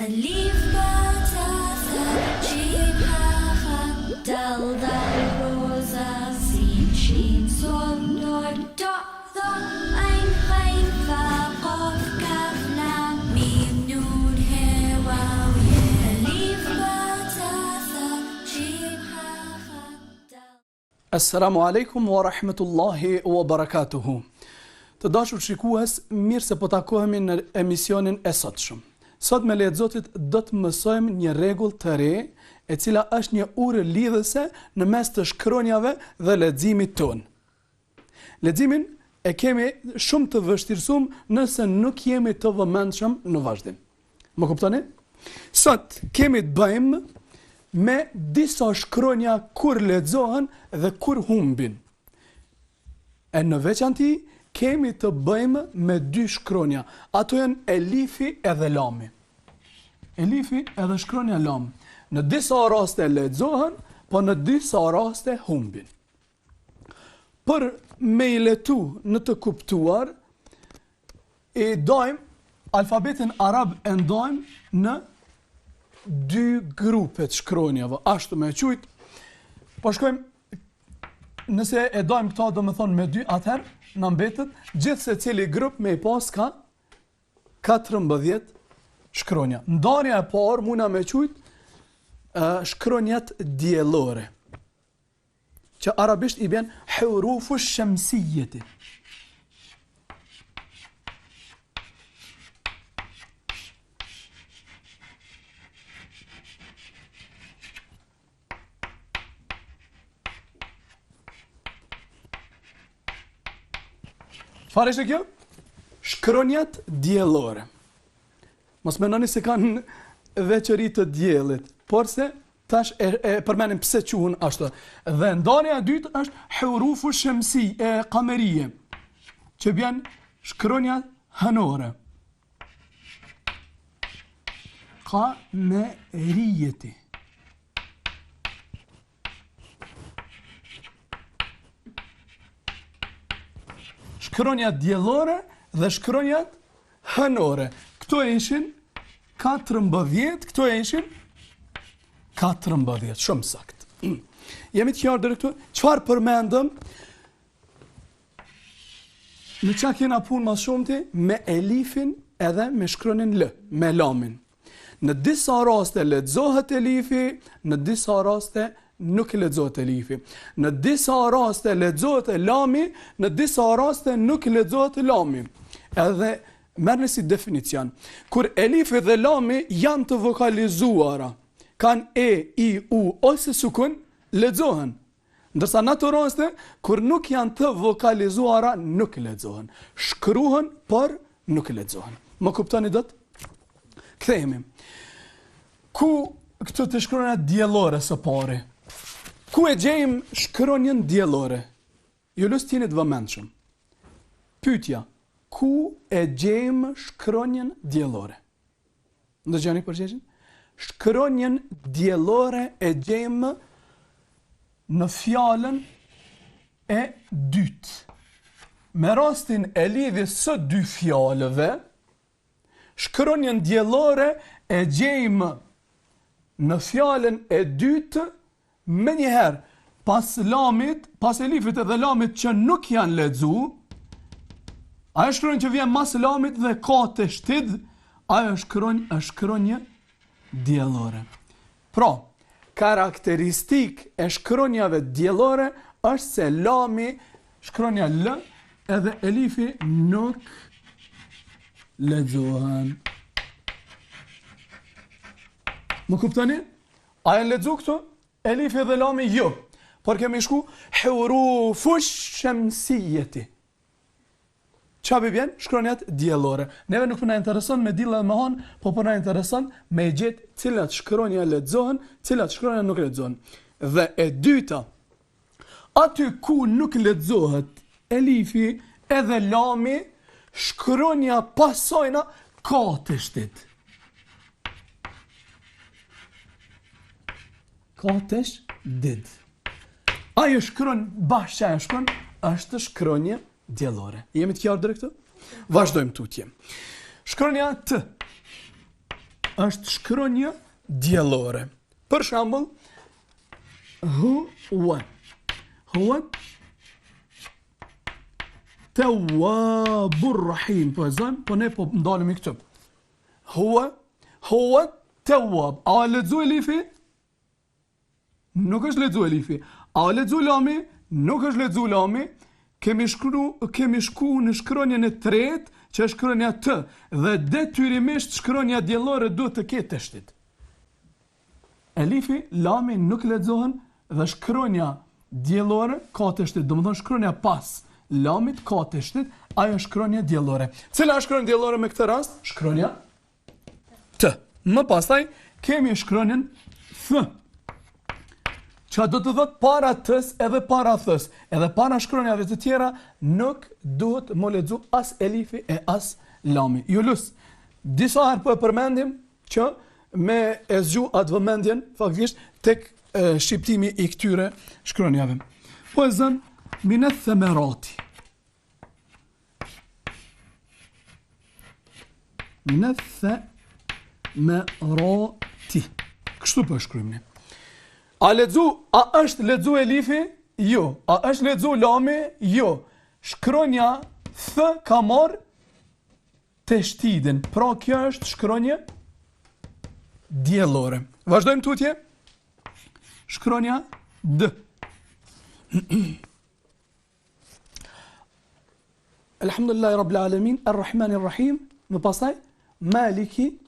أليف باتاتا جيبها خدل ذا روزا سين شين صوم نور دعظة أين خيفة قف كفنا ميم نون هواوية أليف باتاتا جيبها خدل. Assalamu alaikum wa rahmetullahi wa barakatuhu. Të dashur shikues, mirë se po takohemi në emisionin e sotshëm. Sot me lehtë Zotit do të mësojmë një rregull të re, e cila është një urë lidhëse në mes të shkronjave dhe leximit ton. Leximin e kemi shumë të vështirësuar nëse nuk jemi të vëmendshëm në vazhdim. Më kuptoni? Sot kemi të bëjmë me disa shkronja kur lexohen dhe kur humbin. E në veçanti kemi të bëjmë me dy shkronja. Ato janë elifi edhe lami. Elifi edhe shkronja lam. Në disa raste lexohen, po në disa raste humbin. Për me i letu në të kuptuar, e dojmë alfabetin arab e ndojmë në dy grupet shkronjave, ashtu me qujt. Po shkojmë, nëse e dojmë këta do me thonë me dy, atëherë në mbetet gjithë se cili grup me i pas ka 14 shkronja. Ndarja e parë muna me qujt shkronjat diellore, që arabisht i bjen hurufu shamsiyeti. Çfarë është kjo? Shkronjat diellore. Mos mendoni se kanë veçori të diellit, por se tash e përmenim pse quhen ashtu. Dhe ndarja e dytë është hurufu shamsi e qamerije, që bjen shkronja hënore. Qamerijeti. Shkronjat diellore dhe shkronjat hënore. Këto ishin 14, këto ishin 14, shumë sakt. Jemi të qartë deri këtu? Çfarë përmendëm? Në çka kena punë më shumëti? Me elifin edhe me shkronjën l, me lamin. Në disa raste lexohet elifi, në disa raste nuk lexohet elifi. Në disa raste lexohet lami, në disa raste nuk lexohet lami. Edhe merrni si definicion. Kur elifi dhe lami janë të vokalizuara, kanë e, i, u ose sukun, lexohen. Ndërsa në ato raste kur nuk janë të vokalizuara, nuk lexohen. Shkruhen, por nuk lexohen. Më kuptoni dot? Kthehemi. Ku këto të shkronja diellore së pari? Ku e gjejmë shkronjën diellore? Ju lutem t'jeni të vëmendshëm. Pyetja: ku e gjejmë shkronjën diellore? Ndëgjoni përgjigjen? Shkronjën diellore e gjejmë në fjalën e dytë. Me rastin e lidhjes së dy fjalëve, shkronjën diellore e gjejmë në fjalën e dytë me njëherë pas lamit, pas elifit edhe lamit që nuk janë lexu. Ajo shkronjë që vjen mas lamit dhe ka të shtid, ajo është shkronjë diellore. Pra, karakteristik e shkronjave diellore është se lami, shkronja l, edhe elifi nuk lexohen. Më kuptoni? A janë lexu këto? Elifi dhe lami jo. Por kemi shku hurufu shamsiyeti. Çfarë bën? Shkronjat diellore. Neve nuk na intereson me dilla me han, po na intereson me gjet cilat shkronja lexohen, cilat shkronja nuk lexohen. Dhe e dyta, aty ku nuk lexohet elifi edhe lami, shkronja pasojna ka të shtit. Ka të shtit. Ajo shkronjë bashkë e shkronjë është shkronjë diellore. Jemi të qartë drejt këtu? Vazhdojmë tutje. Shkronja T. është shkronja diellore. Për shembull, huwa Tawwabur Rahim. Po zon, po ne po ndalemi këtu. Huwa Tawwab. A lexoj elifi? Nuk është lexoj elifi. A lexoj lami? Nuk është lexoj lami. Kemi shku në shkronjën e tretë, që është shkronja T, dhe detyrimisht shkronja diellore duhet të ketë të shtit. Elifi, lami nuk lexohen dhe shkronja diellore ka të shtit. Domethënë shkronja pas lamit ka të shtit, ajo është shkronja diellore. Cila është shkronja diellore me këtë rast? Shkronja T. Më pastaj kemi shkronjën Th. Qa do të thot para tës edhe para thës, edhe para shkronjave të tjera nuk duhet më lexu as elifi e as lami. Julus, disa herë po e përmendim që me e zgju atë vëmendjen faktikisht tek shqiptimi i këtyre shkronjave. Po e zën minet themerati. Minet themerati. Kështu po e shkrujmë ne. A është lexu elifi? Jo. A është lexu lami? Jo. Shkronja Th ka marrë të shtidin. Pra kjo është shkronja diellore. Vazhdojmë tutje. Shkronja D. Alhamdulillahi Rabbil Alamin, Ar-Rahmanir Rahim, më pasaj Maliki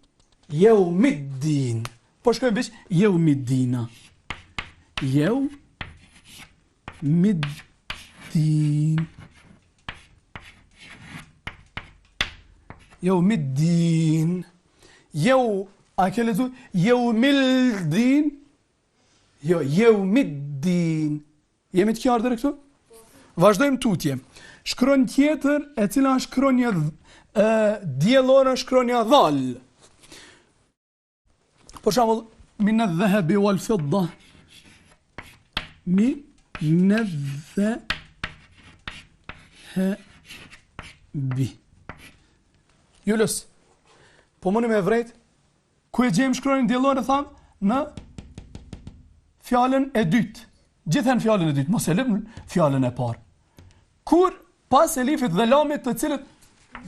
Yawmiddin. Po shkojmë veç Yawmiddina. Yawmiddin. A ke lexuar Yawmildin? Jo, Yawmiddin. Jemi të qartë këtu? Vazhdojmë tutje. Shkronjë tjetër e cila është shkronja diellore, shkronja dhal. Për shembull, min adh-dhahabi wal-fidda. Min adh-dhahabi. Julus, po mëni me vrejt, ku e gjejmë shkronjën diellore, tham, në fjalën e dytë. Gjithën fjalën e dytë, mos e lëm fjalën e parë. Kur pas elifit dhe lamit të cilët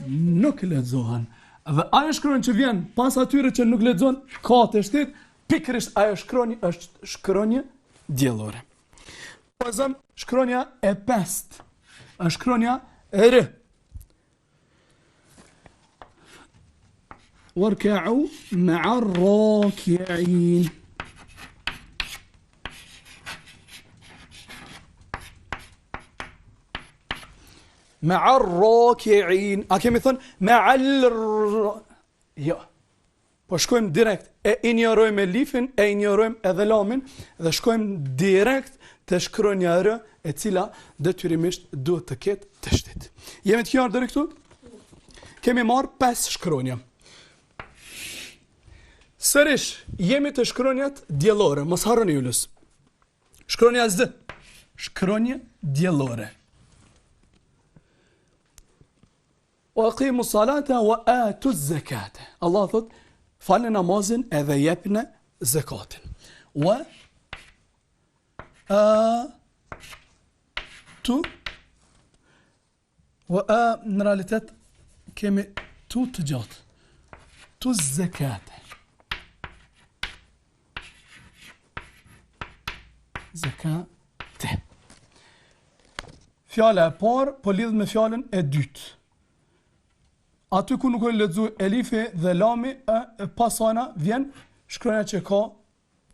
nuk lexohen, dhe ajo shkronjë që vjen pas atyre që nuk lexohen, ka të shtit, pikërisht ajo shkronjë është shkronjë diellore. Po zëm, shkronja e pestë është shkronja e r. Warka'u ma'a ar-raki'in. Ma'a ar-raki'in. A kemi thënë ma'al jo. Po shkojmë direkt, e injorojmë elifin, e injorojmë edhe lamin dhe shkojmë direkt të shkronja r, e cila detyrimisht duhet të ketë të shtit. Jemi të qartë deri këtu? Kemi marrë 5 shkronja. Sërish, jemi të shkronjat diellore, mos harroni Julus. Shkronja Z, shkronja diellore. Wa aqimu salata wa atu zakata. Allah thot, falni namazin edhe jepni zakatin. Wa në realitet kemi tu të gjatë. Tu zakate. Zakate. Fjala e parë po lidhet me fjalën e dytë. Aty ku nuk e lexoj elifi dhe lami, pasana vjen shkronja që ka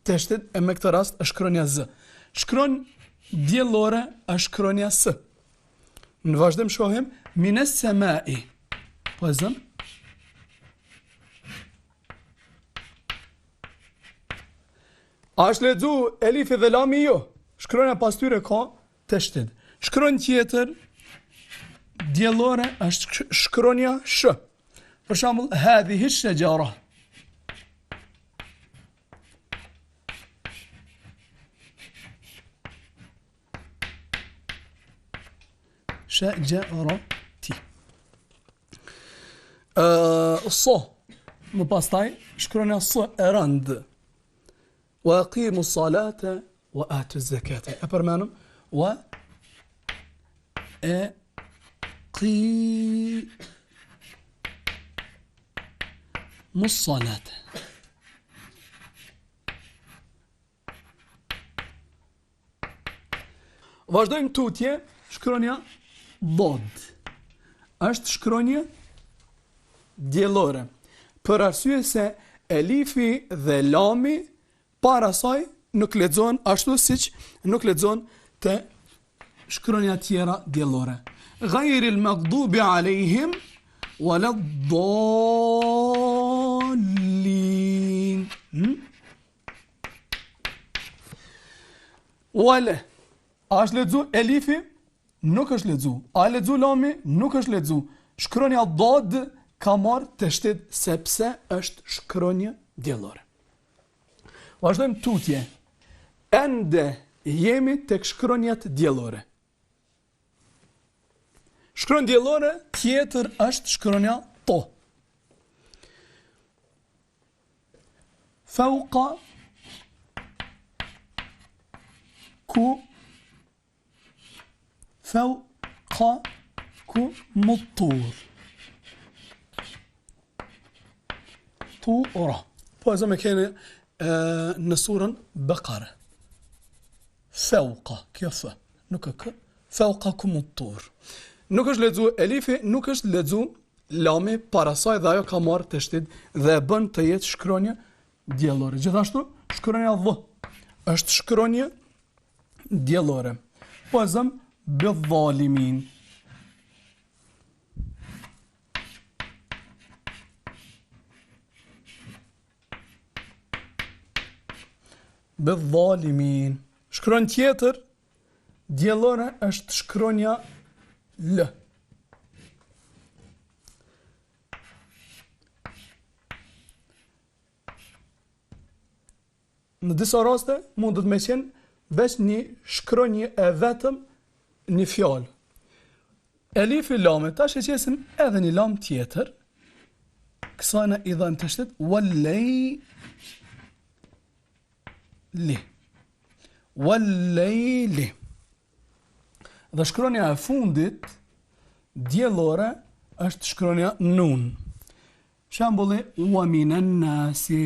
teshtit, e me këtë rast është shkronja Z. Shkronjë diellore është shkronja S. Në vazhdim shohim mines semai. Po zëm. A është lexu elifi dhe lami? Jo. Shkronja pas tyre ka teshtit. Shkronjë tjetër diellore është shkronja Sh. Për shembull, hadhihi ash-shajara. Shajarati. الص Më pastaj shkronja s e rënd. Wa aqimu salata wa atu zakata. E përmenëm wa aqimu salata. Vazhdojmë tutje, shkronja dod. Është shkronje diellore. Për arsye se elifi dhe lami para saj nuk lexohen ashtu siç nuk lexohen te shkronja tjera diellore. Ghayril maghdubi alejhim waladdallin. Wala. A është lexu elifi? Nuk është lexu. A lexu lami? Nuk është lexu. Shkronja dod ka marrë të shtet sepse është shkronjë diellore. Vazhdojmë tutje. Ende jemi tek shkronjat diellore. Shkronjë diellore tjetër është shkronja to. Fauqa ku مطور طورة. Po e zëmë kene në surën Bekare. Fauqa, kjo thë, nuk e kë. Fauqa kumuttur. Nuk është lexu elifi, nuk është lexu lami para saj dhe ajo ka marrë të shtit dhe e bën të jetë shkronjë diellore. Gjithashtu, shkronja dh është shkronjë diellore. Po e zëmë بالظالمين. بالظالمين. Shkronjë tjetër diellore është shkronja l. Në disa raste mund të më qenë veç një shkronjë e vetëm një fjalë. Elifi lame, tash e qesim edhe një lam tjetër. Kësajna i dhanë të shtet wallejli. Wallejli. Dhe shkronja e fundit diellore është shkronja nun. Shembulli wa minan nasi.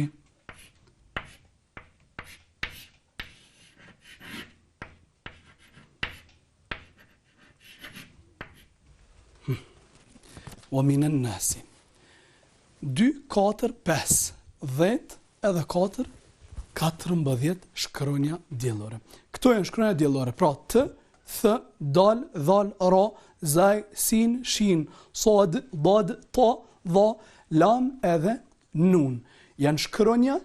Wa minan nasi. 2, 4, 5, 10 edhe 4, 14 shkronja diellore. Këto janë shkronja diellore. Pra t, th, dal, dhal, ra, zaj, sin, shin, sad, dad, ta, dha, lam edhe nun. Janë shkronja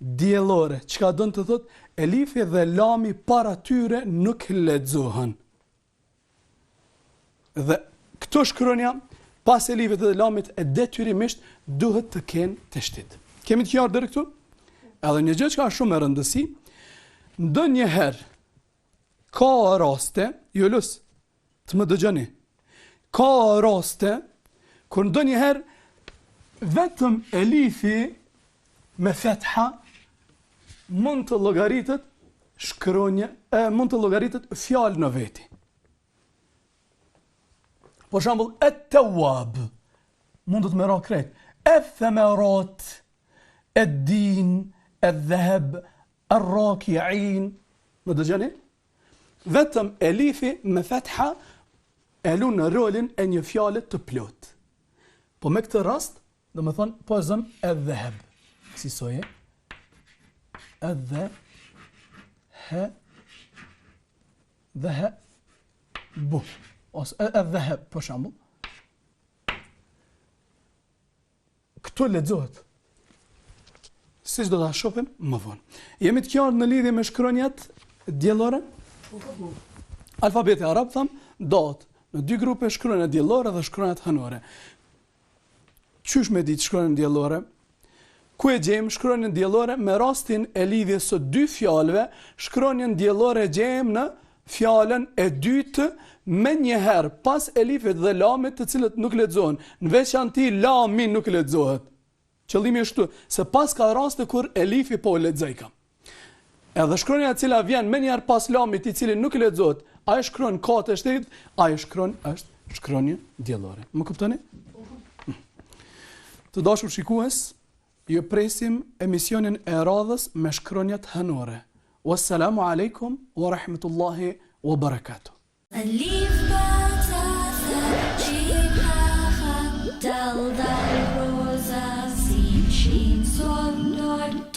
diellore. Çka do të thotë elifi dhe lami para tyre nuk lexohen. Dhe këto shkronja pas elifit dhe lamit e detyrimisht duhet të kenë të shtit. Kemi të qartë deri këtu? Edhe një gjë që ka shumë e rëndësi, ndonjëherë ka raste, ju lus të më dëgjoni. Ka raste kur ndonjëherë vetëm elifi me fetha mund të llogaritet shkronjë, mund të llogaritet fjalë në veti. Për shembull, et-tawwab mund të më ra krejt. E-thamarat, ed-din, ed-dhahab, ar-raki'in. Më dëgjoni? Vetëm elifi me fetha e lun në rolin e një fjale të plot. Po me këtë rast, do më thonë, po zëm ed-dhahab. Si soje? Ed-dhahab. Ose ed-dhahab, për shembull. Këtu lexohet. Siç do ta shohim më vonë. Jemi të qartë në lidhje me shkronjat diellore? Alfabeti arab tham dot në 2 grupe, shkronjat diellore dhe shkronjat hënore. Qysh me ditë shkronjën diellore? Ku e gjejmë shkronjën diellore me rastin e lidhjes së 2 fjalëve? Shkronjën diellore e gjejmë në fjalën e dytë me njëherë pas elifit dhe lamit të cilët nuk lexohen. Në veçanti lami nuk lexohet. Qëllimi është këtu, se pas ka raste kur elifi po lexoj ka. Edhe shkronja e cila vjen me njëherë pas lamit i cili nuk lexohet, ai shkron katë e shtetit, ai shkron është shkronjë diellore. Më kuptoni? Të dashur shikues, ju presim emisionin e radhës me shkronjat hënore. Wassalamu alaikum wa rahmatullahi wa barakatuh. ألف باء تاء ثاء جيم ها خاء دال دال روزا سين شين صاد نون